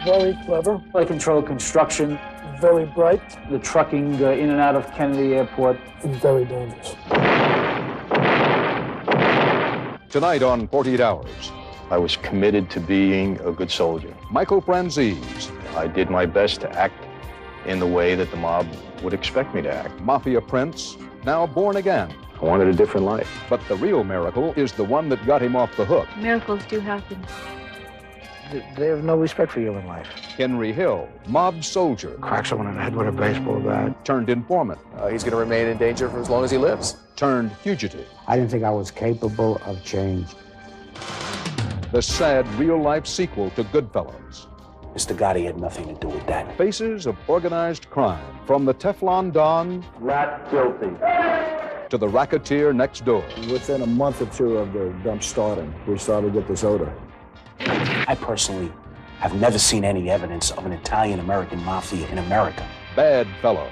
Very clever. I control construction. Very bright. The trucking in and out of Kennedy Airport. And very dangerous. Tonight on 48 Hours. I was committed to being a good soldier. Michael Franzese. I did my best to act in the way that the mob would expect me to act. Mafia prince, now born again. I wanted a different life. But the real miracle is the one that got him off the hook. Miracles do happen. They have no respect for human life. Henry Hill, mob soldier. Crack someone in the head with a baseball bat. Turned informant. He's going to remain in danger for as long as he lives. Turned fugitive. I didn't think I was capable of change. The sad real-life sequel to Goodfellas. Mr. Gotti had nothing to do with that. Faces of organized crime, from the Teflon Don Not guilty. to the racketeer next door. Within a month or two of the dump starting, we started to get this odor. I personally have never seen any evidence of an Italian-American mafia in America. Badfellas.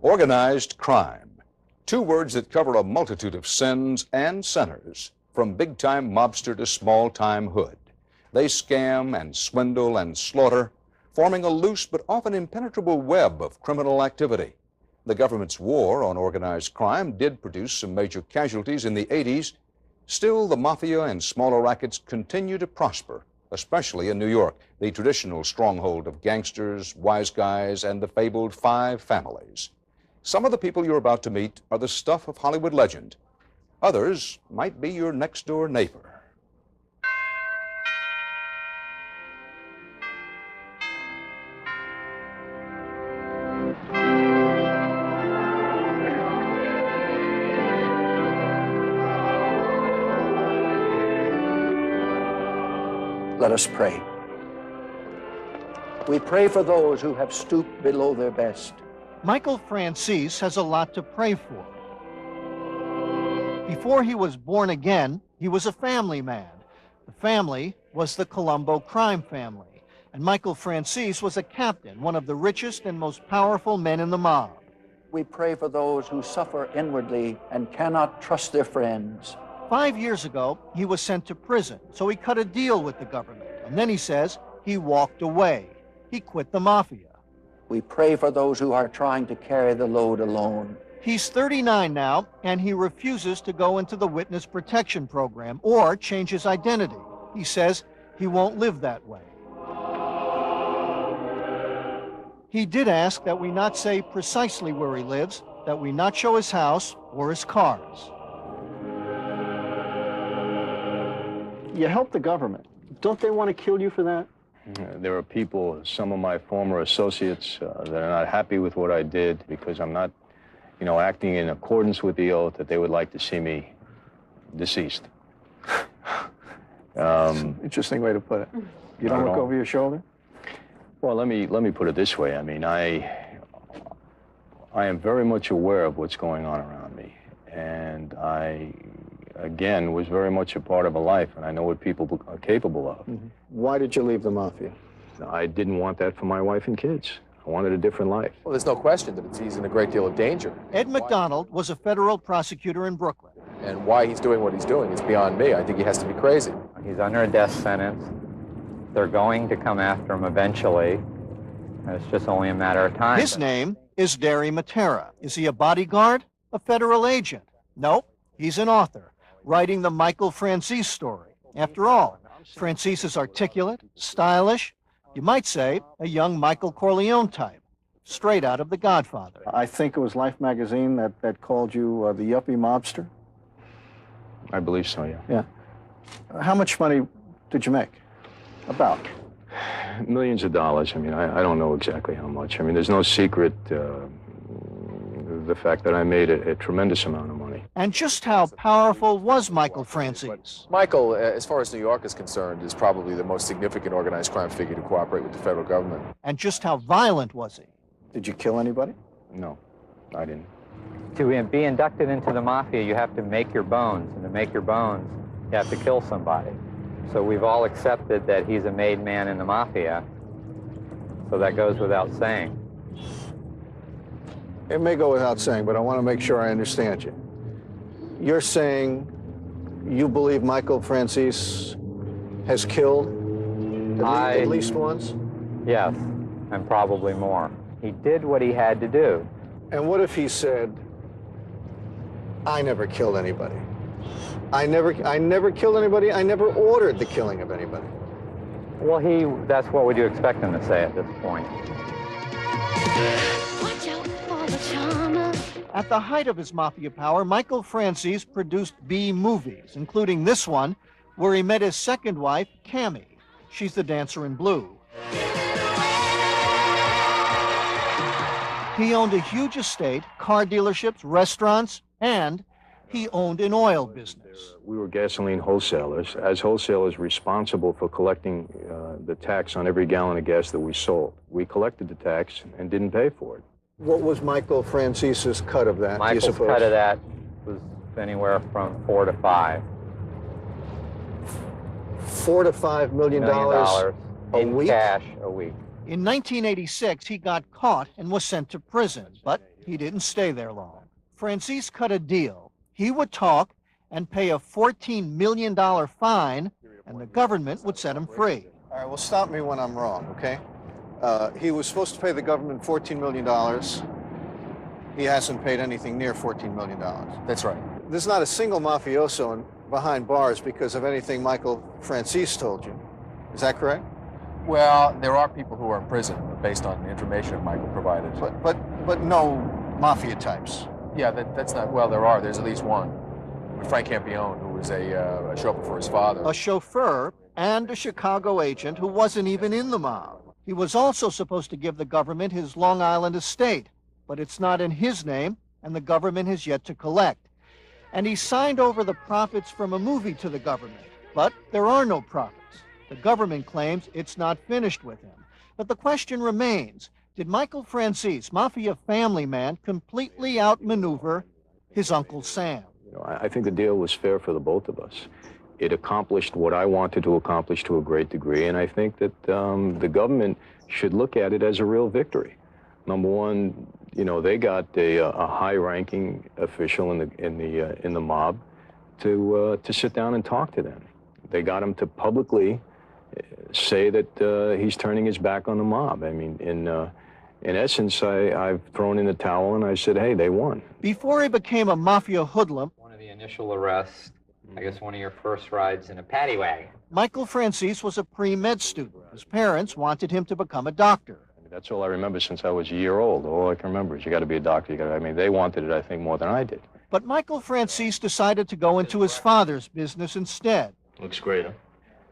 Organized crime. Two words that cover a multitude of sins and sinners, from big-time mobster to small-time hood. They scam and swindle and slaughter, forming a loose but often impenetrable web of criminal activity. The government's war on organized crime did produce some major casualties in the 80s. Still, the mafia and smaller rackets continue to prosper, especially in New York, the traditional stronghold of gangsters, wise guys, and the fabled five families. Some of the people you're about to meet are the stuff of Hollywood legend. Others might be your next-door neighbor. Let us pray. We pray for those who have stooped below their best. Michael Franzese has a lot to pray for. Before he was born again, he was a family man. The family was the Colombo Crime Family, and Michael Franzese was a captain, one of the richest and most powerful men in the mob. We pray for those who suffer inwardly and cannot trust their friends. 5 years ago, he was sent to prison, so he cut a deal with the government, and then he says he walked away. He quit the mafia. We pray for those who are trying to carry the load alone. He's 39 now, and he refuses to go into the witness protection program or change his identity. He says he won't live that way. He did ask that we not say precisely where he lives, that we not show his house or his cars. You help the government. Don't they want to kill you for that? There are people, some of my former associates, that are not happy with what I did because I'm not, acting in accordance with the oath that they would like to see me deceased. Interesting way to put it. You don't look over your shoulder? Well, let me put it this way. I mean, I am very much aware of what's going on around me, and I, again, was very much a part of a life, and I know what people are capable of. Mm-hmm. Why did you leave the mafia? I didn't want that for my wife and kids. I wanted a different life. Well, there's no question that he's in a great deal of danger. Ed McDonald was a federal prosecutor in Brooklyn. And why he's doing what he's doing is beyond me. I think he has to be crazy. He's under a death sentence. They're going to come after him eventually. It's just only a matter of time. His name is Derry Matera. Is he a bodyguard? A federal agent? Nope, he's an author, writing the Michael Franzese story. After all, Franzese is articulate, stylish, you might say a young Michael Corleone type, straight out of The Godfather. I think it was Life magazine that called you the yuppie mobster. I believe so, yeah. Yeah. How much money did you make? About? Millions of dollars. I mean, I don't know exactly how much. I mean, there's no secret the fact that I made a tremendous amount of money. And just how powerful was Michael Franzese? Michael, as far as New York is concerned, is probably the most significant organized crime figure to cooperate with the federal government. And just how violent was he? Did you kill anybody? No, I didn't. To be inducted into the mafia, you have to make your bones, and to make your bones, you have to kill somebody. So we've all accepted that he's a made man in the mafia, so that goes without saying. It may go without saying, but I want to make sure I understand you. You're saying you believe Michael Franzese has killed at least once? Yes, and probably more. He did what he had to do. And what if he said, I never killed anybody? I never killed anybody. I never ordered the killing of anybody. Well, that's what would you expect him to say at this point? At the height of his mafia power, Michael Franzese produced B movies, including this one, where he met his second wife, Cammy. She's the dancer in blue. He owned a huge estate, car dealerships, restaurants, and he owned an oil business. We were gasoline wholesalers. As wholesalers responsible for collecting the tax on every gallon of gas that we sold. We collected the tax and didn't pay for it. What was Michael Franzese's cut of that, do you suppose? Michael's cut of that was anywhere from $4 to $5. $4 to $5 million a week? Cash a week. In 1986, he got caught and was sent to prison, but he didn't stay there long. Franzese cut a deal. He would talk and pay a $14 million fine, and the government would set him free. All right, well, stop me when I'm wrong, okay? He was supposed to pay the government $14 million. He hasn't paid anything near $14 million. That's right. There's not a single mafioso behind bars because of anything Michael Franzese told you. Is that correct? Well, there are people who are in prison based on the information that Michael provided. But no mafia types. Yeah, that's not, well, there are. There's at least one. Frank Campione, who was a chauffeur for his father. A chauffeur and a Chicago agent who wasn't even in the mob. He was also supposed to give the government his Long Island estate, but it's not in his name, and the government has yet to collect. And he signed over the profits from a movie to the government, but there are no profits. The government claims it's not finished with him. But the question remains, did Michael Franzese, mafia family man, completely outmaneuver his Uncle Sam? You know, I think the deal was fair for the both of us. It accomplished what I wanted to accomplish to a great degree, and I think that the government should look at it as a real victory. Number one, you know, they got a high-ranking official in the mob to sit down and talk to them. They got him to publicly say that he's turning his back on the mob. I mean, in essence, I've thrown in the towel and I said, hey, they won. Before he became a mafia hoodlum, One of the initial arrests, I guess one of your first rides in a paddy wagon. Michael Franzese was a pre-med student. His parents wanted him to become a doctor. That's all I remember since I was a year old. All I can remember is you got to be a doctor. I mean, they wanted it, I think, more than I did. But Michael Franzese decided to go into his father's business instead. Looks great, huh?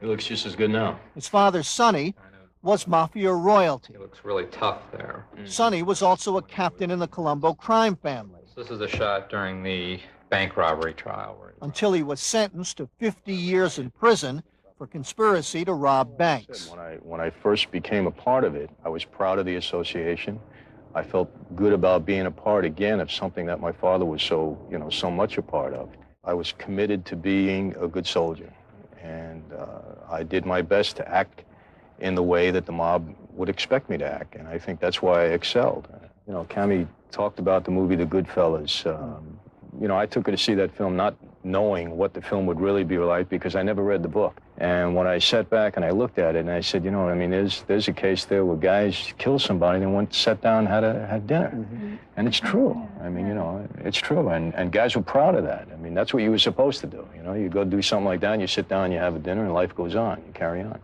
It looks just as good now. His father, Sonny, was mafia royalty. It looks really tough there. Sonny was also a captain in the Colombo Crime Family. This is a shot during the bank robbery trial. Until he was sentenced to 50 years in prison for conspiracy to rob banks. When I first became a part of it, I was proud of the association. I felt good about being a part again of something that my father was so much a part of. I was committed to being a good soldier, and I did my best to act in the way that the mob would expect me to act, and I think that's why I excelled. You know, Cammy talked about the movie The Goodfellas. You know, I took her to see that film not knowing what the film would really be like because I never read the book. And when I sat back and I looked at it and I said, you know, I mean, there's a case there where guys kill somebody and went, sat down, had dinner. Mm-hmm. And it's true. I mean, you know, it's true. And guys were proud of that. I mean, that's what you were supposed to do. You know, you go do something like that and you sit down, you have a dinner and life goes on. You carry on.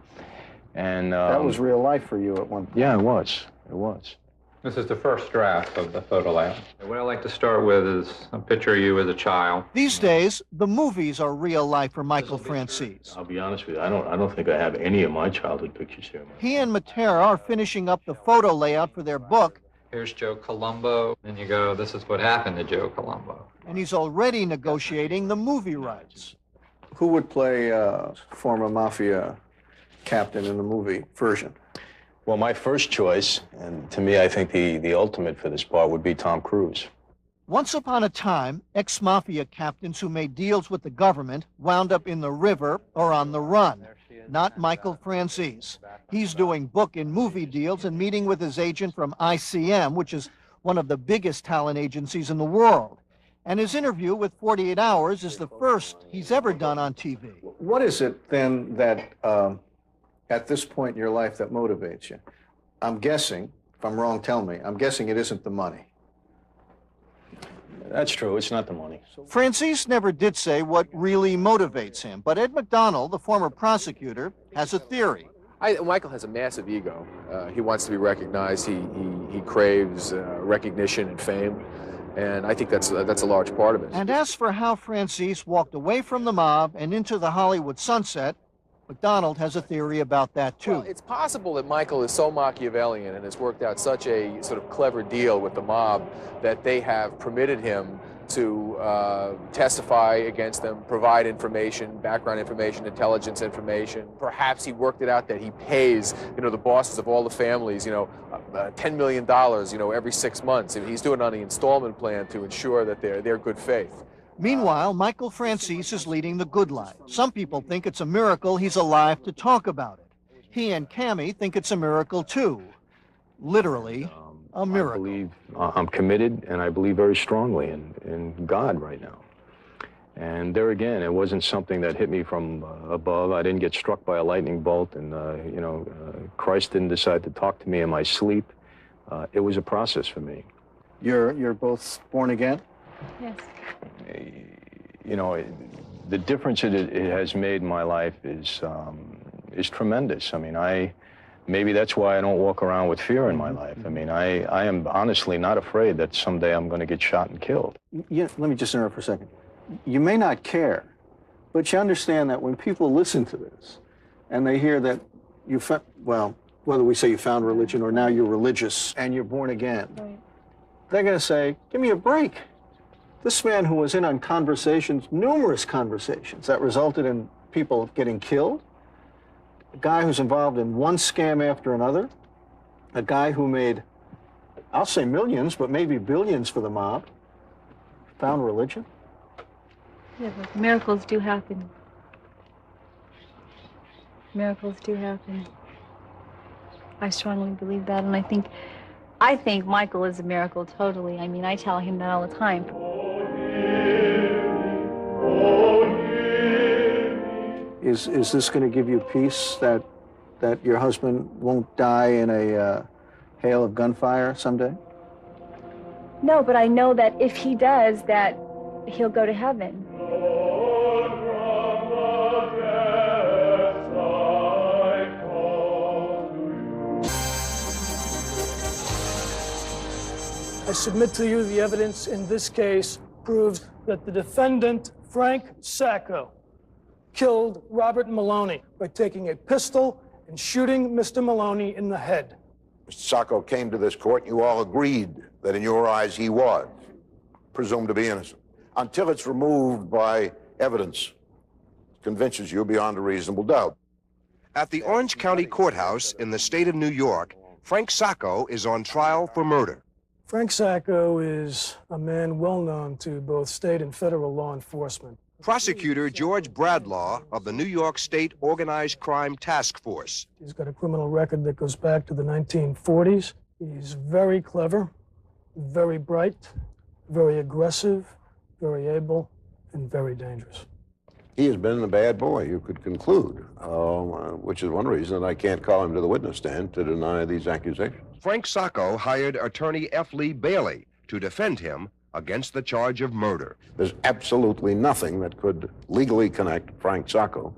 And that was real life for you at one point. Yeah, it was. It was. This is the first draft of the photo layout. What I'd like to start with is a picture of you as a child. These days, the movies are real life for Michael Franzese. I'll be honest with you, I don't think I have any of my childhood pictures here. He and Matera are finishing up the photo layout for their book, Here's Joe Colombo. And you go, this is what happened to Joe Colombo. And he's already negotiating the movie rights. Who would play former mafia captain in the movie version? Well, my first choice, and to me, I think the ultimate for this part would be Tom Cruise. Once upon a time, ex-mafia captains who made deals with the government wound up in the river or on the run. Not Michael Franzese. He's doing book and movie deals and meeting with his agent from ICM, which is one of the biggest talent agencies in the world. And his interview with 48 Hours is the first he's ever done on TV. What is it then that, at this point in your life, that motivates you? I'm guessing, if I'm wrong, tell me, I'm guessing it isn't the money. That's true, it's not the money. Franzese never did say what really motivates him, but Ed McDonald, the former prosecutor, has a theory. Michael has a massive ego. He wants to be recognized. He craves recognition and fame, and I think that's a large part of it. And as for how Franzese walked away from the mob and into the Hollywood sunset, McDonald has a theory about that, too. Well, it's possible that Michael is so Machiavellian and has worked out such a sort of clever deal with the mob that they have permitted him to testify against them, provide information, background information, intelligence information. Perhaps he worked it out that he pays, the bosses of all the families, $10 million, every 6 months. And he's doing it on the installment plan to ensure that they're good faith. Meanwhile, Michael Franzese is leading the good life. Some people think it's a miracle he's alive to talk about it. He and Cammie think it's a miracle, too. Literally, a miracle. I believe I'm committed, and I believe very strongly in God right now. And there again, it wasn't something that hit me from above. I didn't get struck by a lightning bolt, and Christ didn't decide to talk to me in my sleep. It was a process for me. You're both born again? Yes. The difference it has made in my life is tremendous. I mean, maybe that's why I don't walk around with fear in my life. I mean, I am honestly not afraid that someday I'm going to get shot and killed. Yeah, let me just interrupt for a second. You may not care, but you understand that when people listen to this and they hear that you found, well, whether we say you found religion or now you're religious and you're born again, Right. They're going to say, give me a break. This man who was in on conversations, numerous conversations that resulted in people getting killed, a guy who's involved in one scam after another, a guy who made, I'll say millions, but maybe billions for the mob, found religion. Yeah, but miracles do happen. Miracles do happen. I strongly believe that, and I think Michael is a miracle totally. I mean, I tell him that all the time. Is this going to give you peace that your husband won't die in a hail of gunfire someday? No, but I know that if he does, that he'll go to heaven. I submit to you the evidence in this case proves that the defendant, Frank Sacco, killed Robert Maloney by taking a pistol and shooting Mr. Maloney in the head. Mr. Sacco came to this court, and you all agreed that in your eyes he was presumed to be innocent, until it's removed by evidence that convinces you beyond a reasonable doubt. At the Orange County Courthouse in the state of New York, Frank Sacco is on trial for murder. Frank Sacco is a man well known to both state and federal law enforcement. Prosecutor George Bradlaugh of the New York State Organized Crime Task Force. He's got a criminal record that goes back to the 1940s. He's very clever, very bright, very aggressive, very able, and very dangerous. He has been a bad boy, you could conclude, which is one reason that I can't call him to the witness stand to deny these accusations. Frank Sacco hired attorney F. Lee Bailey to defend him against the charge of murder. There's absolutely nothing that could legally connect Frank Sacco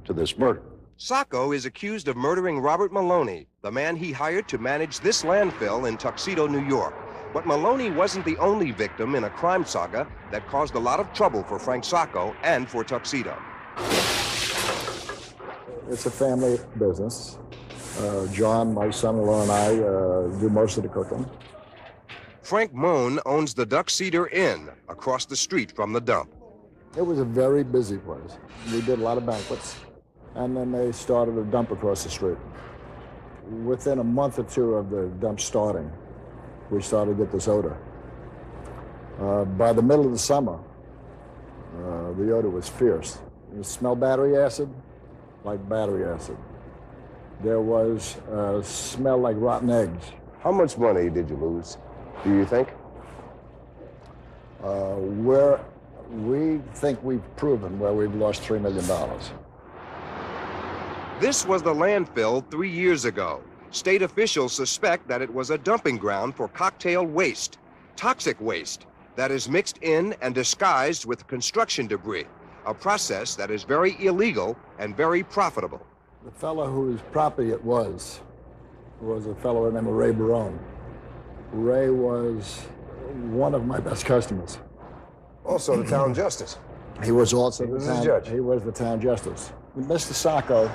to this murder. Sacco is accused of murdering Robert Maloney, the man he hired to manage this landfill in Tuxedo, New York. But Maloney wasn't the only victim in a crime saga that caused a lot of trouble for Frank Sacco and for Tuxedo. It's a family business. John, my son-in-law, and I do most of the cooking. Frank Moan owns the Duck Cedar Inn across the street from the dump. It was a very busy place. We did a lot of banquets, and then they started a dump across the street. Within a month or two of the dump starting, we started to get this odor. By the middle of the summer, the odor was fierce. You smell battery acid, like battery acid. There was a smell like rotten eggs. How much money did you lose, do you think? We think we've proven where we've lost $3 million. This was the landfill 3 years ago. State officials suspect that it was a dumping ground for cocktail waste, toxic waste, that is mixed in and disguised with construction debris, a process that is very illegal and very profitable. The fellow whose property it was a fellow named Ray Barone. Ray was one of my best customers. Also the town justice. He was also the town judge. He was the town justice. Mr. Sacco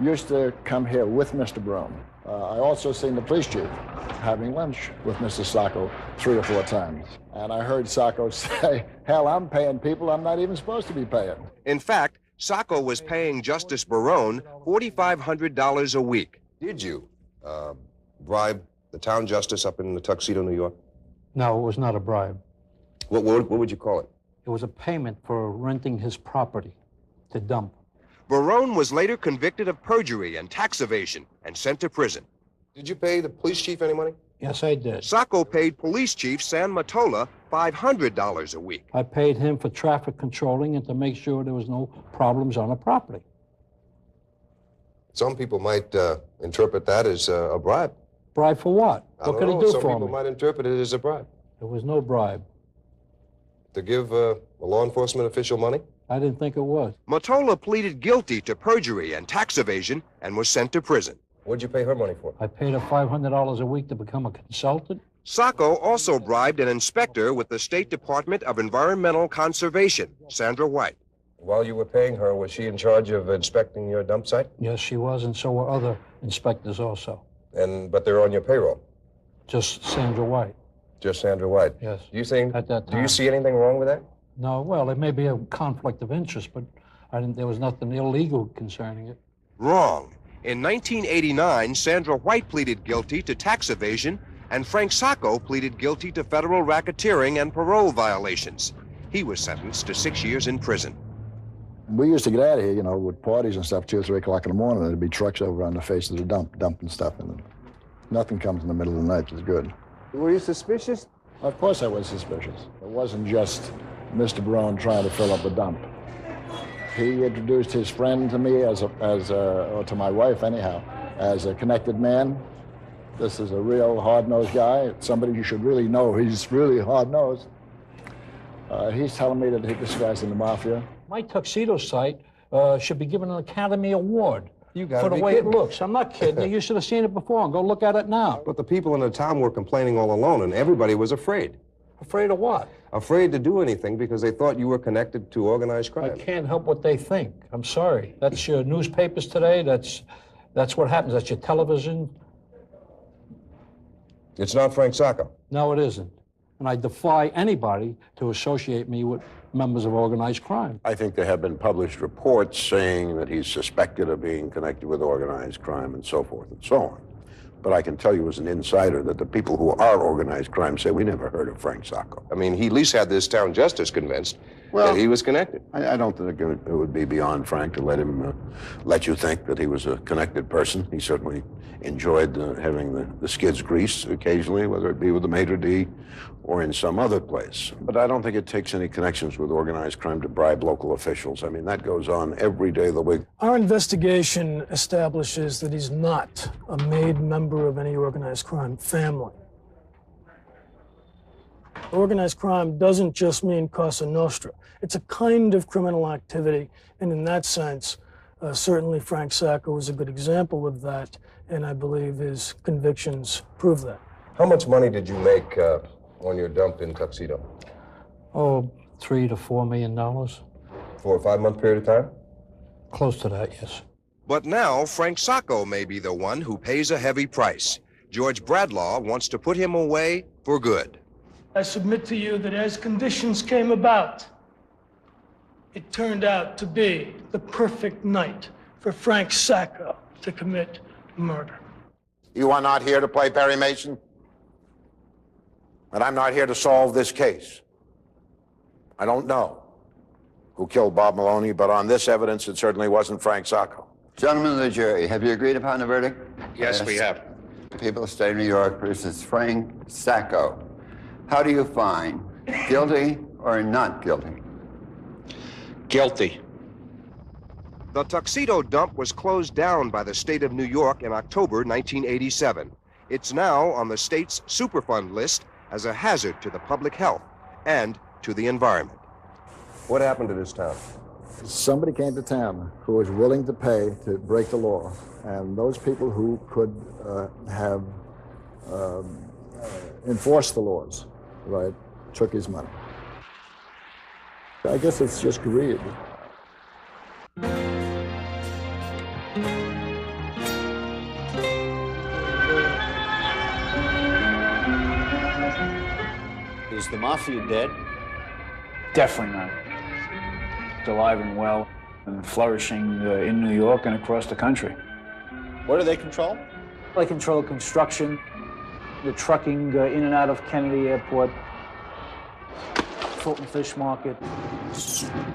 used to come here with Mr. Barone. I also seen the police chief having lunch with Mr. Sacco 3 or 4 times. And I heard Sacco say, hell, I'm paying people I'm not even supposed to be paying. In fact, Sacco was paying Justice Barone $4,500 a week. Did you bribe the town justice up in the Tuxedo, New York? No, it was not a bribe. What would you call it? It was a payment for renting his property to dump. Barone was later convicted of perjury and tax evasion and sent to prison. Did you pay the police chief any money? Yes, I did. Sacco paid police chief San Matola $500 a week. I paid him for traffic controlling and to make sure there was no problems on the property. Some people might interpret that as a bribe. Bribe for what? What could he do for me? Some people might interpret it as a bribe. There was no bribe. To give a law enforcement official money? I didn't think it was. Matola pleaded guilty to perjury and tax evasion and was sent to prison. What'd you pay her money for? I paid her $500 a week to become a consultant. Sacco also bribed an inspector with the State Department of Environmental Conservation, Sandra White. While you were paying her, was she in charge of inspecting your dump site? Yes, she was, and so were other inspectors also. But they're on your payroll? Just Sandra White. Just Sandra White? Yes. Do you think, at that time. Do you see anything wrong with that? No, well, it may be a conflict of interest, but there was nothing illegal concerning it. Wrong. In 1989, Sandra White pleaded guilty to tax evasion, and Frank Sacco pleaded guilty to federal racketeering and parole violations. He was sentenced to 6 years in prison. We used to get out of here, you know, with parties and stuff, 2 or 3 o'clock in the morning. There'd be trucks over on the face of the dump, dumping stuff. And nothing comes in the middle of the night, which is good. Were you suspicious? Of course I was suspicious. It wasn't just Mr. Barone trying to fill up a dump. He introduced his friend to me or to my wife anyhow, as a connected man. This is a real hard-nosed guy, somebody you should really know. He's really hard-nosed. He's telling me that this guy's in the mafia. My tuxedo site should be given an Academy Award for the way it looks. I'm not kidding. You should have seen it before. Go look at it now. But the people in the town were complaining all alone, and everybody was afraid. Afraid of what? Afraid to do anything because they thought you were connected to organized crime. I can't help what they think. I'm sorry. That's your newspapers today. That's what happens. That's your television. It's not Frank Sacco. No, it isn't. And I defy anybody to associate me with members of organized crime. I think there have been published reports saying that he's suspected of being connected with organized crime and so forth and so on. But I can tell you as an insider that the people who are organized crime say, we never heard of Frank Sacco. I mean, he at least had this town justice convinced that he was connected. I don't think it would be beyond Frank to let you think that he was a connected person. He certainly enjoyed having the skids greased occasionally, whether it be with the maitre d' or in some other place. But I don't think it takes any connections with organized crime to bribe local officials. I mean, that goes on every day of the week. Our investigation establishes that he's not a made member of any organized crime family. Organized crime doesn't just mean Cosa Nostra. It's a kind of criminal activity, and in that sense, certainly Frank Sacco is a good example of that, and I believe his convictions prove that. How much money did you make on your dump in Tuxedo? Oh, $3 to $4 million. For a 5-month period of time? Close to that, yes. But now Frank Sacco may be the one who pays a heavy price. George Bradlaugh wants to put him away for good. I submit to you that as conditions came about, it turned out to be the perfect night for Frank Sacco to commit murder. You are not here to play Perry Mason, and I'm not here to solve this case. I don't know who killed Bob Maloney, but on this evidence, it certainly wasn't Frank Sacco. Gentlemen of the jury, have you agreed upon the verdict? Yes, we have. People of the State of New York versus Frank Sacco. How do you find? Guilty or not guilty? Guilty. The Tuxedo dump was closed down by the state of New York in October 1987. It's now on the state's Superfund list as a hazard to the public health and to the environment. What happened to this town? Somebody came to town who was willing to pay to break the law, and those people who could have enforced the laws, right, took his money. I guess it's just greed. Is the mafia dead? Definitely not. It's alive and well and flourishing in New York and across the country. What do they control? They control construction, the trucking in and out of Kennedy Airport, Fulton Fish Market,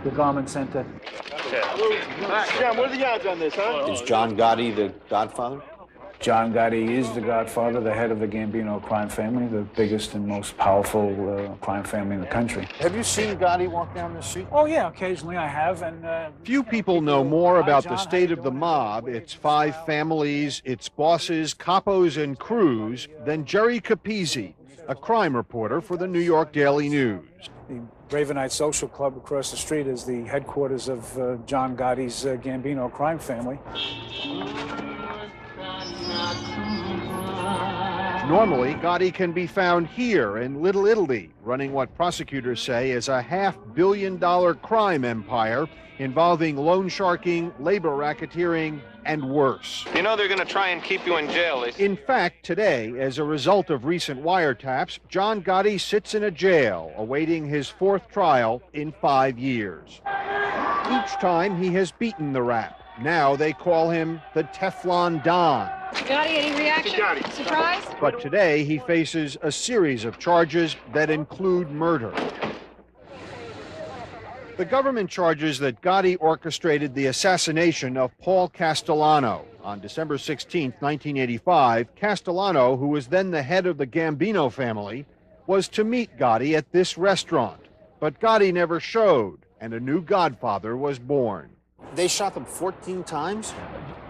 the Garment Center. John, what are the odds on this, huh? Is John Gotti the godfather? John Gotti is the godfather, the head of the Gambino crime family, the biggest and most powerful crime family in the country. Have you seen Gotti walk down the street? Oh, yeah, occasionally I have. And few people know more about the state of the mob, its 5 families, its bosses, capos, and crews than Jerry Capizzi, a crime reporter for the New York Daily News. The Ravenite Social Club across the street is the headquarters of John Gotti's Gambino crime family. Normally, Gotti can be found here in Little Italy, running what prosecutors say is a $500 million crime empire involving loan sharking, labor racketeering, and worse. You know they're going to try and keep you in jail. In fact, today, as a result of recent wiretaps, John Gotti sits in a jail awaiting his 4th trial in 5 years. Each time he has beaten the rap. Now they call him the Teflon Don. Gotti, any reaction? Surprise? But today he faces a series of charges that include murder. The government charges that Gotti orchestrated the assassination of Paul Castellano. On December 16, 1985, Castellano, who was then the head of the Gambino family, was to meet Gotti at this restaurant. But Gotti never showed, and a new godfather was born. They shot them 14 times?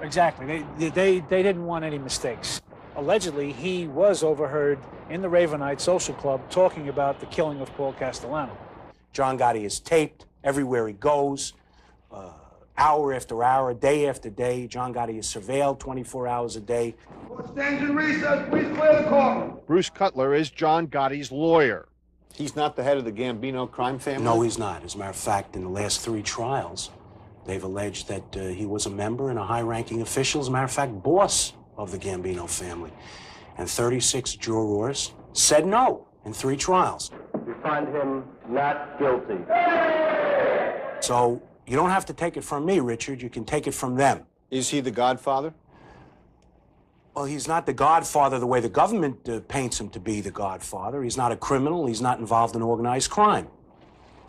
Exactly. They didn't want any mistakes. Allegedly, he was overheard in the Ravenite Social Club talking about the killing of Paul Castellano. John Gotti is taped everywhere he goes, hour after hour, day after day. John Gotti is surveilled 24 hours a day. Stands in recess, please clear the courtroom. Bruce Cutler is John Gotti's lawyer. He's not the head of the Gambino crime family? No, he's not. As a matter of fact, in the last 3 trials, they've alleged that he was a member and a high-ranking official, as a matter of fact, boss of the Gambino family. And 36 jurors said no in 3 trials. We find him not guilty. So you don't have to take it from me, Richard. You can take it from them. Is he the godfather? Well, he's not the godfather the way the government paints him to be the godfather. He's not a criminal. He's not involved in organized crime.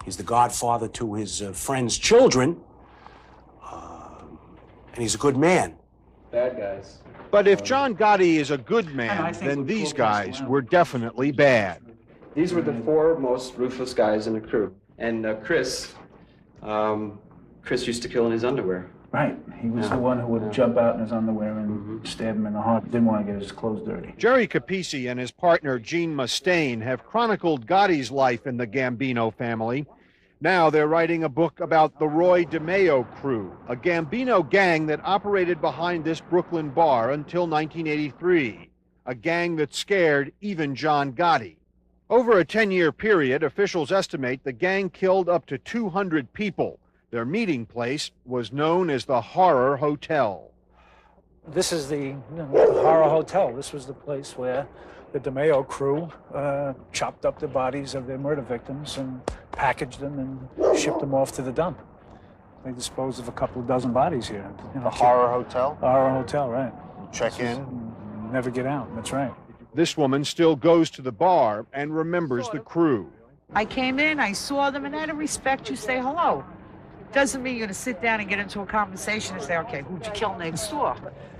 He's the godfather to his friends' children. And he's a good man. Bad guys. But if John Gotti is a good man, then these guys were definitely bad. These were the 4 most ruthless guys in the crew. And Chris used to kill in his underwear. Right. He was the one who would jump out in his underwear and stab him in the heart. Didn't want to get his clothes dirty. Jerry Capizzi and his partner Gene Mustaine have chronicled Gotti's life in the Gambino family. Now they're writing a book about the Roy DeMeo crew, a Gambino gang that operated behind this Brooklyn bar until 1983, a gang that scared even John Gotti. Over a 10-year period, officials estimate the gang killed up to 200 people. Their meeting place was known as the Horror Hotel. This is the Horror Hotel. This was the place where the DeMeo crew chopped up the bodies of their murder victims and packaged them and shipped them off to the dump. They disposed of a couple of dozen bodies here. The Horror Hotel? Horror Hotel, right. Check in. Never get out, that's right. This woman still goes to the bar and remembers the crew. I came in, I saw them, and out of respect, you say hello. Doesn't mean you're going to sit down and get into a conversation and say, okay, who'd you kill next door?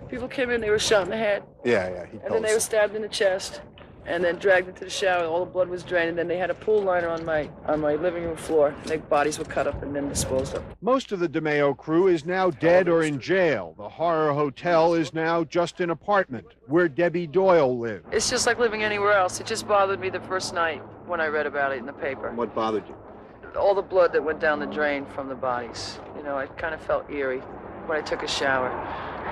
People came in, they were shot in the head. Yeah. And then they were stabbed in the chest, and then dragged into the shower. All the blood was drained, and then they had a pool liner on my living room floor. Their bodies were cut up and then disposed of. Most of the DeMeo crew is now dead or in jail. The Horror Hotel is now just an apartment where Debbie Doyle lived. It's just like living anywhere else. It just bothered me the first night when I read about it in the paper. What bothered you? All the blood that went down the drain from the bodies. You know, I kind of felt eerie when I took a shower.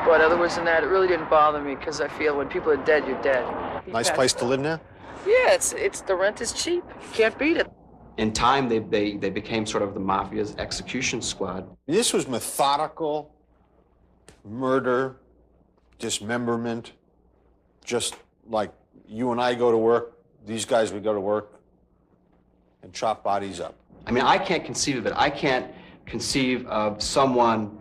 But otherwise than that, it really didn't bother me because I feel when people are dead, you're dead. Nice place to live now? Yeah, it's the rent is cheap. You can't beat it. In time, they became sort of the mafia's execution squad. This was methodical murder, dismemberment, just like you and I go to work, these guys would go to work and chop bodies up. I mean, I can't conceive of it. I can't conceive of someone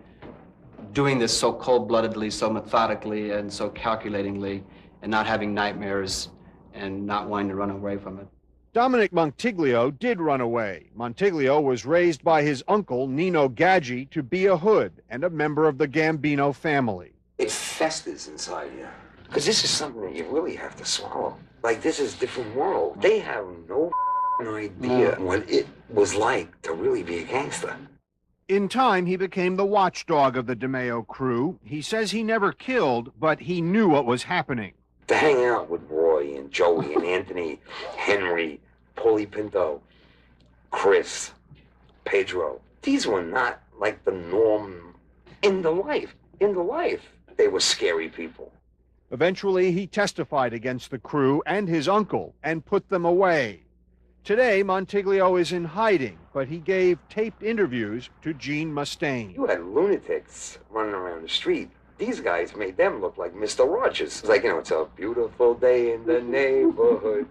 doing this so cold-bloodedly, so methodically, and so calculatingly, and not having nightmares and not wanting to run away from it. Dominic Montiglio did run away. Montiglio was raised by his uncle, Nino Gaggi, to be a hood and a member of the Gambino family. It festers inside you, because this is something that you really have to swallow. Like, this is a different world. They have no idea what it was like to really be a gangster. In time, he became the watchdog of the DeMeo crew. He says he never killed, but he knew what was happening. To hang out with Roy and Joey and Anthony, Henry, Paulie Pinto, Chris, Pedro, these were not like the norm in the life. In the life, they were scary people. Eventually, he testified against the crew and his uncle and put them away. Today, Montiglio is in hiding, but he gave taped interviews to Gene Mustaine. You had lunatics running around the street. These guys made them look like Mr. Rogers. It's like, you know, it's a beautiful day in the neighborhood.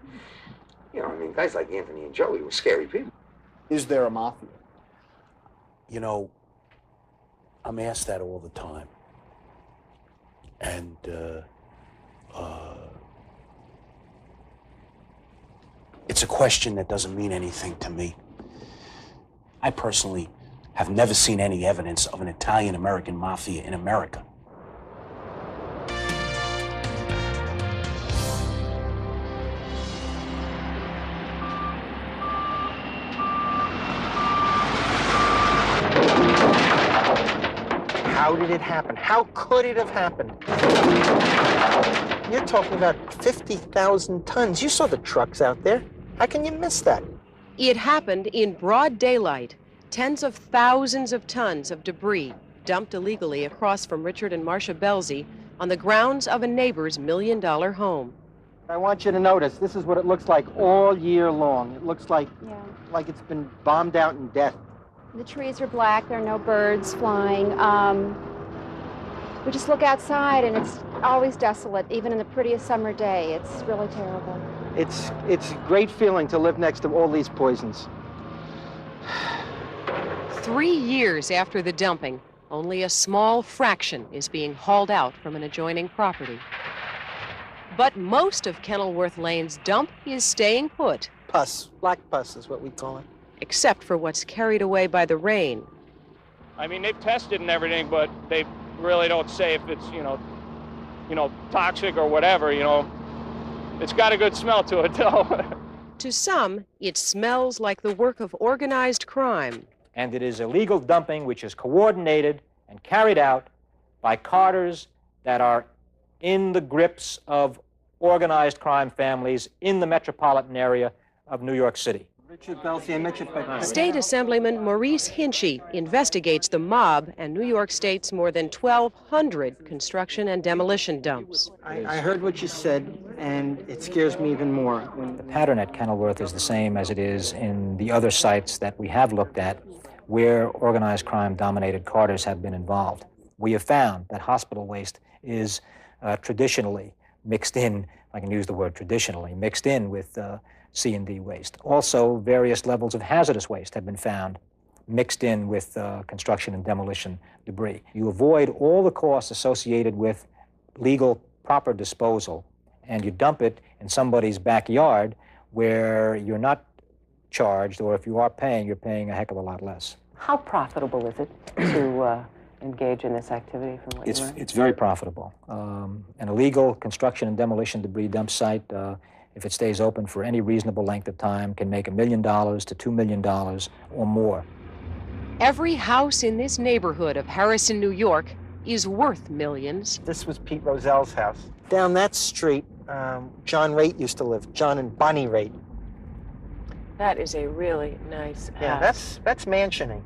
You know, I mean, guys like Anthony and Joey were scary people. Is there a mafia? You know, I'm asked that all the time. And, it's a question that doesn't mean anything to me. I personally have never seen any evidence of an Italian-American mafia in America. How did it happen? How could it have happened? You're talking about 50,000 tons. You saw the trucks out there. How can you miss that? It happened in broad daylight. Tens of thousands of tons of debris dumped illegally across from Richard and Marcia Belzy on the grounds of a neighbor's $1 million home. I want you to notice, this is what it looks like all year long. It looks like it's been bombed out in death. The trees are black, there are no birds flying. We just look outside and it's always desolate, even in the prettiest summer day. It's really terrible. It's a great feeling to live next to all these poisons. 3 years after the dumping, only a small fraction is being hauled out from an adjoining property. But most of Kenilworth Lane's dump is staying put. Pus, black pus is what we call it. Except for what's carried away by the rain. I mean, they've tested and everything, but they really don't say if it's, you know, toxic or whatever, you know. It's got a good smell to it, though. To some, it smells like the work of organized crime. And it is illegal dumping which is coordinated and carried out by carters that are in the grips of organized crime families in the metropolitan area of New York City. State Assemblyman Maurice Hinchey investigates the mob and New York State's more than 1,200 construction and demolition dumps. I heard what you said, and it scares me even more. The pattern at Kenilworth is the same as it is in the other sites that we have looked at where organized crime-dominated carters have been involved. We have found that hospital waste is traditionally mixed in, I can use the word traditionally, mixed in with C&D waste. Also, various levels of hazardous waste have been found mixed in with construction and demolition debris. You avoid all the costs associated with legal, proper disposal, and you dump it in somebody's backyard where you're not charged, or if you are paying, you're paying a heck of a lot less. How profitable is it to engage in this activity from what you learned? It's very profitable. An illegal construction and demolition debris dump site, if it stays open for any reasonable length of time, can make $1 million to $2 million or more. Every house in this neighborhood of Harrison, New York, is worth millions. This was Pete Rozell's house. Down that street, John Raitt used to live, John and Bonnie Raitt. That is a really nice Yeah, house. that's mansioning.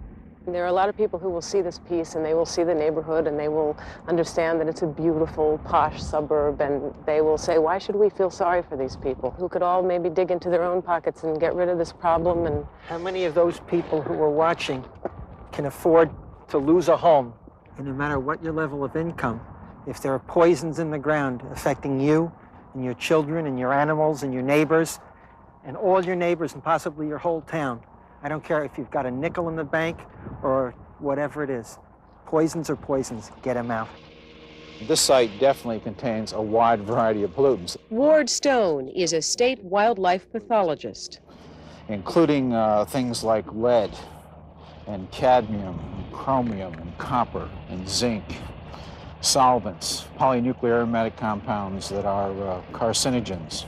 There are a lot of people who will see this piece and they will see the neighborhood and they will understand that it's a beautiful, posh suburb, and they will say, why should we feel sorry for these people who could all maybe dig into their own pockets and get rid of this problem? And how many of those people who are watching can afford to lose a home? And no matter what your level of income, if there are poisons in the ground affecting you and your children and your animals and your neighbors and all your neighbors and possibly your whole town, I don't care if you've got a nickel in the bank or whatever it is. Poisons are poisons. Get them out. This site definitely contains a wide variety of pollutants, Ward Stone is a state wildlife pathologist. including things like lead and cadmium and chromium and copper and zinc, solvents, polynuclear aromatic compounds that are carcinogens.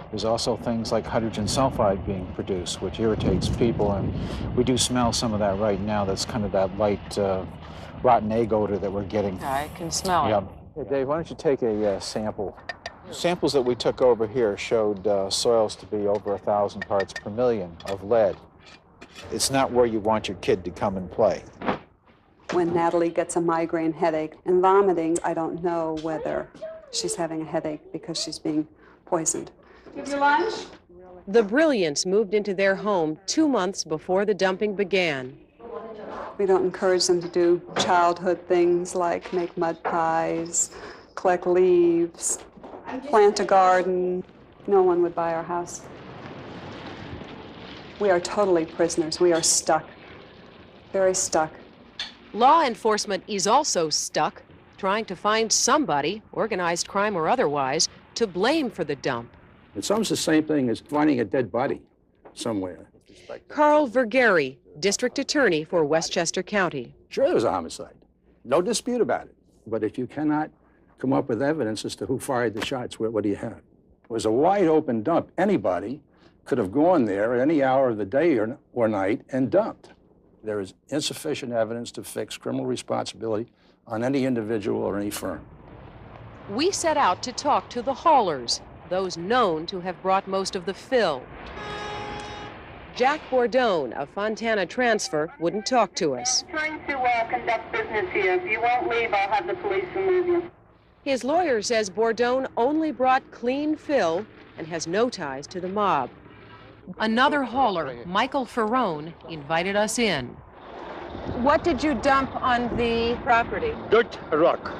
There's also things like hydrogen sulfide being produced, which irritates people, and we do smell some of that right now. That's kind of that light rotten egg odor that we're getting. I can smell it. Hey, Dave, why don't you take a sample? Samples that we took over here showed soils to be over 1,000 parts per million of lead. It's not where you want your kid to come and play. When Natalie gets a migraine headache and vomiting, I don't know whether she's having a headache because she's being poisoned. Give you lunch? The Brilliants moved into their home 2 months before the dumping began. We don't encourage them to do childhood things like make mud pies, collect leaves, plant a garden. No one would buy our house. We are totally prisoners. We are stuck, very stuck. Law enforcement is also stuck, trying to find somebody, organized crime or otherwise, to blame for the dump. It's almost the same thing as finding a dead body somewhere. Carl Vergeri, district attorney for Westchester County. Sure, there was a homicide. No dispute about it. But if you cannot come up with evidence as to who fired the shots, what do you have? It was a wide open dump. Anybody could have gone there at any hour of the day or night and dumped. There is insufficient evidence to fix criminal responsibility on any individual or any firm. We set out to talk to the haulers, those known to have brought most of the fill. Jack Bordone of Fontana Transfer wouldn't talk to us. I'm trying to conduct business here. If you won't leave, I'll have the police remove you. His lawyer says Bordone only brought clean fill and has no ties to the mob. Another hauler, Michael Ferrone, invited us in. What did you dump on the property? Dirt, rock.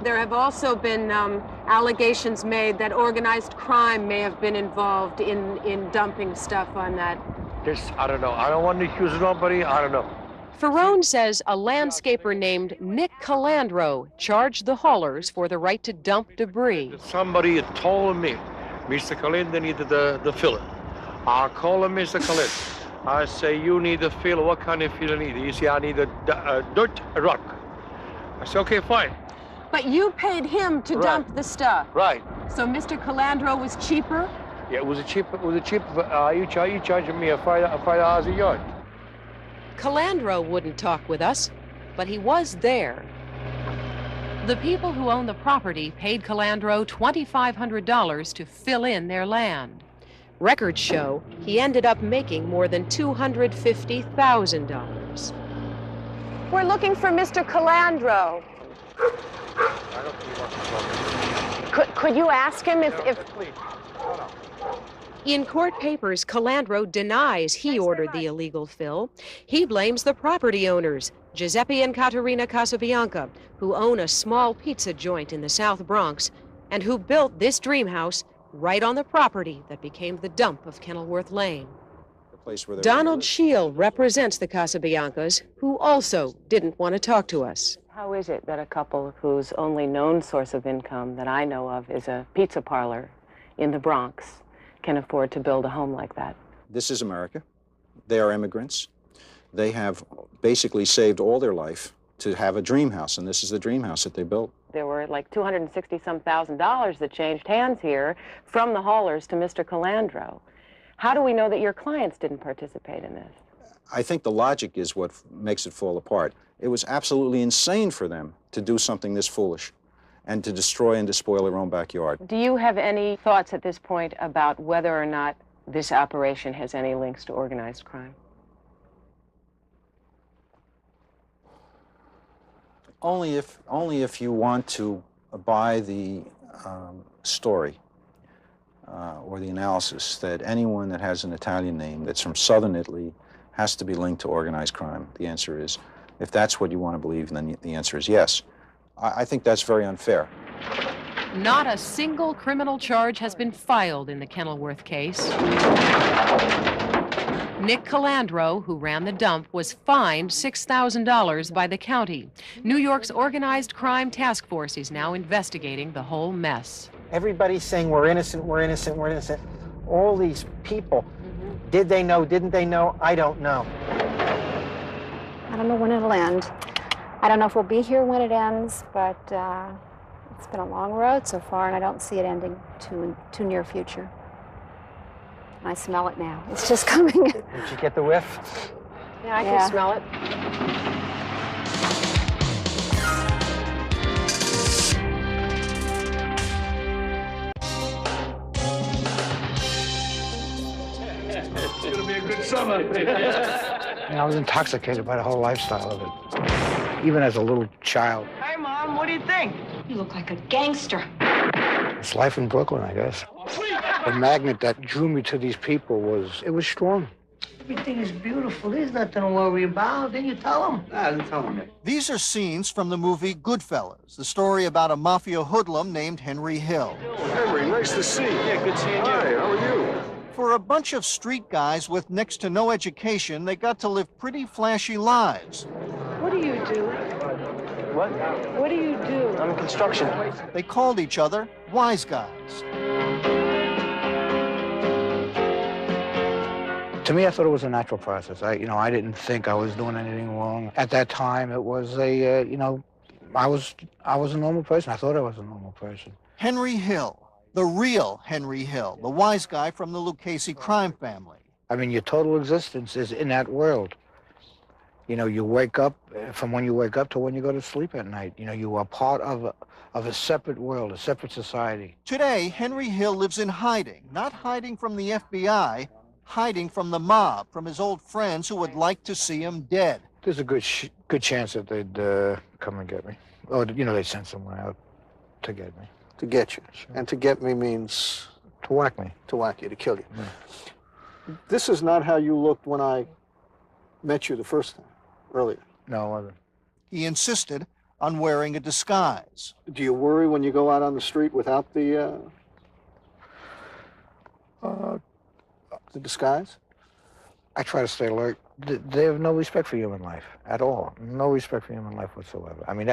There have also been allegations made that organized crime may have been involved in dumping stuff on that. This, I don't know. I don't want to accuse nobody. I don't know. Ferrone says a landscaper named Nick Calandro charged the haulers for the right to dump debris. Somebody told me Mr. Calandro needed the filler. I call him Mr. Calandro. I say, you need a filler. What kind of filler need? He say, I need a dirt, rock. I say, okay, fine. But you paid him to dump the stuff. Right. So Mr. Calandro was cheaper? Yeah, it was a cheap. You charging me $5 a yard. Calandro wouldn't talk with us, but he was there. The people who own the property paid Calandro $2,500 to fill in their land. Records show he ended up making more than $250,000. We're looking for Mr. Calandro. I don't think he wants to talk. Could you ask him if... Please. In court papers, Calandro denies he ordered the illegal fill. He blames the property owners, Giuseppe and Caterina Casabianca, who own a small pizza joint in the South Bronx and who built this dream house right on the property that became the dump of Kenilworth Lane. Donald Scheel represents the Casabiancas, who also didn't want to talk to us. How is it that a couple whose only known source of income that I know of is a pizza parlor in the Bronx can afford to build a home like that? This is America. They are immigrants. They have basically saved all their life to have a dream house, and this is the dream house that they built. There were like $260-some thousand that changed hands here from the haulers to Mr. Calandro. How do we know that your clients didn't participate in this? I think the logic is what makes it fall apart. It was absolutely insane for them to do something this foolish and to destroy and despoil their own backyard. Do you have any thoughts at this point about whether or not this operation has any links to organized crime? Only if you want to buy the story or the analysis that anyone that has an Italian name that's from southern Italy has to be linked to organized crime. The answer is, if that's what you want to believe, then the answer is yes. I think that's very unfair. Not a single criminal charge has been filed in the Kenilworth case. Nick Calandro, who ran the dump, was fined $6,000 by the county. New York's Organized Crime Task Force is now investigating the whole mess. Everybody's saying we're innocent, we're innocent, we're innocent. All these people, did they know, didn't they know? I don't know. I don't know when it'll end. I don't know if we'll be here when it ends, but it's been a long road so far, and I don't see it ending too near future. I smell it now. It's just coming. Did you get the whiff? Yeah, I can smell it. It's gonna be a good summer. I was intoxicated by the whole lifestyle of it, even as a little child. Hey, Mom, what do you think? You look like a gangster. It's life in Brooklyn, I guess. The magnet that drew me to these people was strong. Everything is beautiful. There's nothing to worry about. Then you tell them. I didn't tell them. These are scenes from the movie Goodfellas, the story about a mafia hoodlum named Henry Hill. Henry, nice to see you. Yeah, good seeing you. Hi, how are you? For a bunch of street guys with next to no education, they got to live pretty flashy lives. What do you do? What? What do you do? I'm in construction. They called each other wise guys. To me, I thought it was a natural process. I didn't think I was doing anything wrong. At that time, it was I was a normal person. I thought I was a normal person. Henry Hill, the real Henry Hill, the wise guy from the Lucchese Crime Family. I mean, your total existence is in that world. You wake up, from when you wake up to when you go to sleep at night. You are part of a separate world, a separate society. Today, Henry Hill lives in hiding, not hiding from the FBI, hiding from the mob, from his old friends who would like to see him dead. There's a good chance that they'd come and get me. Or, they'd send someone out to get me. To get you. Sure. And to get me means? To whack me. To whack you, to kill you. Yeah. This is not how you looked when I met you the first time, earlier. No, I wasn't. He insisted on wearing a disguise. Do you worry when you go out on the street without the disguise? I try to stay alert. They have no respect for human life at all. No respect for human life whatsoever. I mean,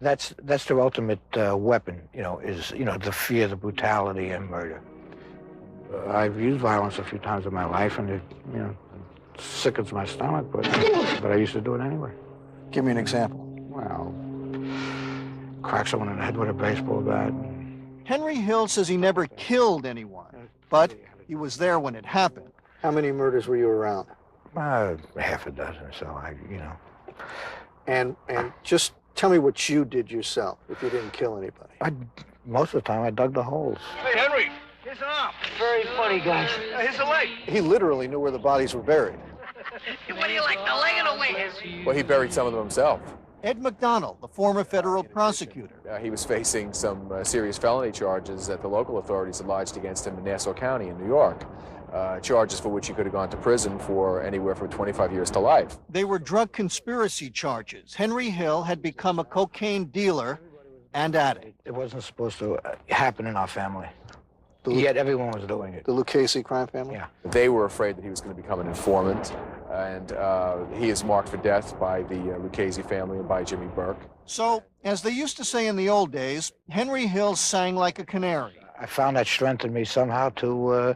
that's their ultimate weapon. Is the fear, the brutality, and murder. I've used violence a few times in my life, and it sickens my stomach. But I used to do it anyway. Give me an example. Well, crack someone in the head with a baseball bat. Henry Hill says he never killed anyone, but he was there when it happened. How many murders were you around? Half a dozen, so And just tell me what you did yourself, if you didn't kill anybody. Most of the time, I dug the holes. Hey, Henry, here's an arm. Very funny, guys. Here's a leg. He literally knew where the bodies were buried. What do you like, the leg or the wings? Well, he buried some of them himself. Ed McDonald, the former federal prosecutor. He was facing some serious felony charges that the local authorities had lodged against him in Nassau County in New York. Charges for which he could have gone to prison for anywhere from 25 years to life. They were drug conspiracy charges. Henry Hill had become a cocaine dealer and addict. It wasn't supposed to happen in our family. Yet everyone was doing it. The Lucchese Crime Family? Yeah. They were afraid that he was going to become an informant, and he is marked for death by the Lucchese family and by Jimmy Burke. So, as they used to say in the old days, Henry Hill sang like a canary. I found that strengthened me somehow to,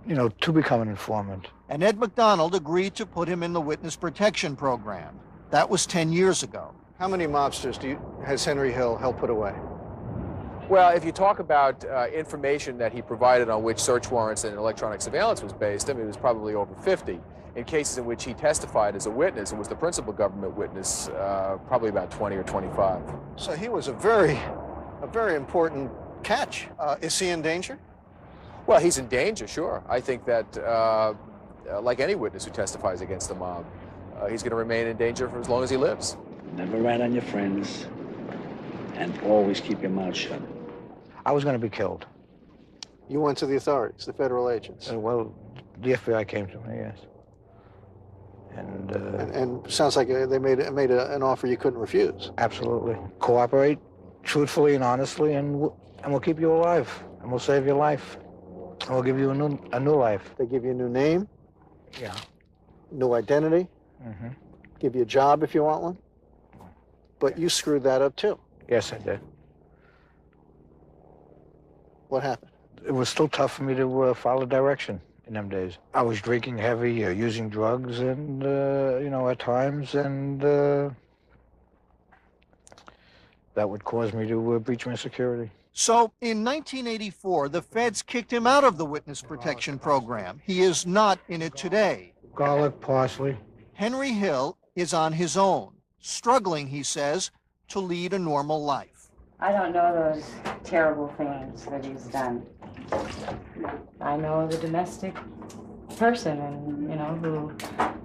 to become an informant. And Ed McDonald agreed to put him in the witness protection program. That was 10 years ago. How many mobsters has Henry Hill helped put away? Well, if you talk about information that he provided on which search warrants and electronic surveillance was based, I mean, it was probably over 50. In cases in which he testified as a witness and was the principal government witness, probably about 20 or 25. So he was a very important catch. Is he in danger? Well, he's in danger, sure. I think that, like any witness who testifies against the mob, he's going to remain in danger for as long as he lives. Never rat on your friends, and always keep your mouth shut. I was going to be killed. You went to the authorities, the federal agents? Well, the FBI came to me, yes. And sounds like they made an offer you couldn't refuse. Absolutely. Cooperate truthfully and honestly, and we'll keep you alive, and we'll save your life, and we'll give you a new life. They give you a new name? Yeah. New identity? Mm-hmm. Give you a job if you want one? But you screwed that up too. Yes, I did. What happened? It was still tough for me to follow direction in them days. I was drinking heavy, using drugs, and, at times, and that would cause me to breach my security. So, in 1984, the feds kicked him out of the witness protection program. He is not in it today. Garlic, parsley. Henry Hill is on his own, struggling, he says, to lead a normal life. I don't know those terrible things that he's done. I know the domestic person, and, who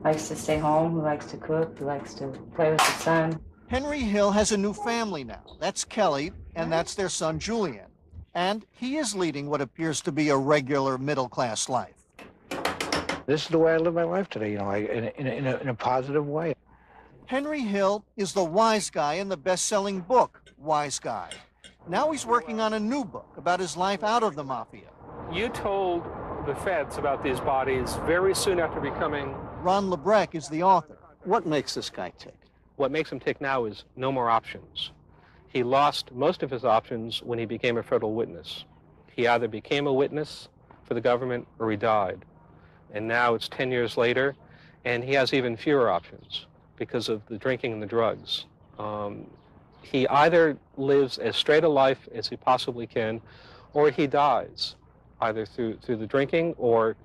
likes to stay home, who likes to cook, who likes to play with his son. Henry Hill has a new family now. That's Kelly, and that's their son, Julian. And he is leading what appears to be a regular middle-class life. This is the way I live my life today, in a positive way. Henry Hill is the wise guy in the best-selling book, Wise Guy. Now he's working on a new book about his life out of the mafia. You told the feds about these bodies very soon after becoming... Ron Lebrecht is the author. What makes this guy tick? What makes him tick now is no more options. He lost most of his options when he became a federal witness. He either became a witness for the government or he died. And now it's 10 years later, and he has even fewer options because of the drinking and the drugs. He either lives as straight a life as he possibly can, or he dies, either through the drinking or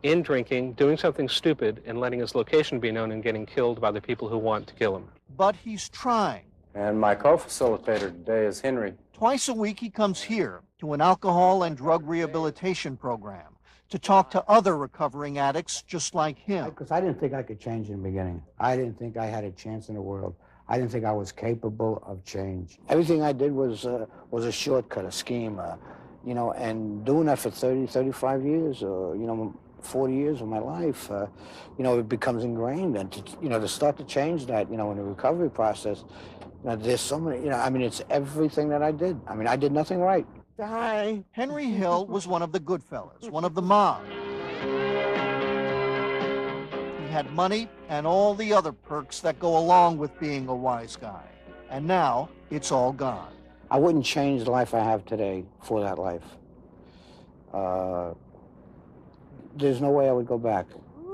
in drinking, doing something stupid and letting his location be known and getting killed by the people who want to kill him. But he's trying. And my co-facilitator today is Henry. Twice a week he comes here to an alcohol and drug rehabilitation program to talk to other recovering addicts just like him. Because I didn't think I could change in the beginning. I didn't think I had a chance in the world. I didn't think I was capable of change. Everything I did was a shortcut, a scheme, and doing that for 30, 35 years, or, 40 years of my life, it becomes ingrained. And, to start to change that, in the recovery process, there's so many, it's everything that I did. I did nothing right. Hi. Henry Hill was one of the good fellas, one of the mob. He had money and all the other perks that go along with being a wise guy. And now it's all gone. I wouldn't change the life I have today for that life. There's no way I would go back.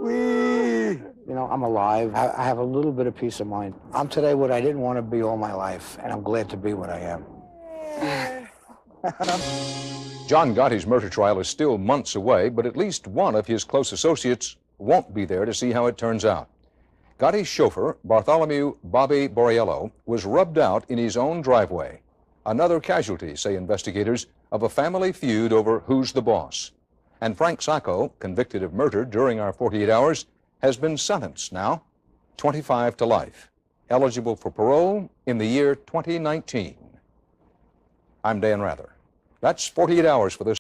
I'm alive. I have a little bit of peace of mind. I'm today what I didn't want to be all my life, and I'm glad to be what I am. John Gotti's murder trial is still months away, but at least one of his close associates won't be there to see how it turns out. Gotti's chauffeur, Bartholomew Bobby Borriello, was rubbed out in his own driveway. Another casualty, say investigators, of a family feud over who's the boss. And Frank Sacco, convicted of murder during our 48 hours, has been sentenced now 25 to life, eligible for parole in the year 2019. I'm Dan Rather. That's 48 hours for this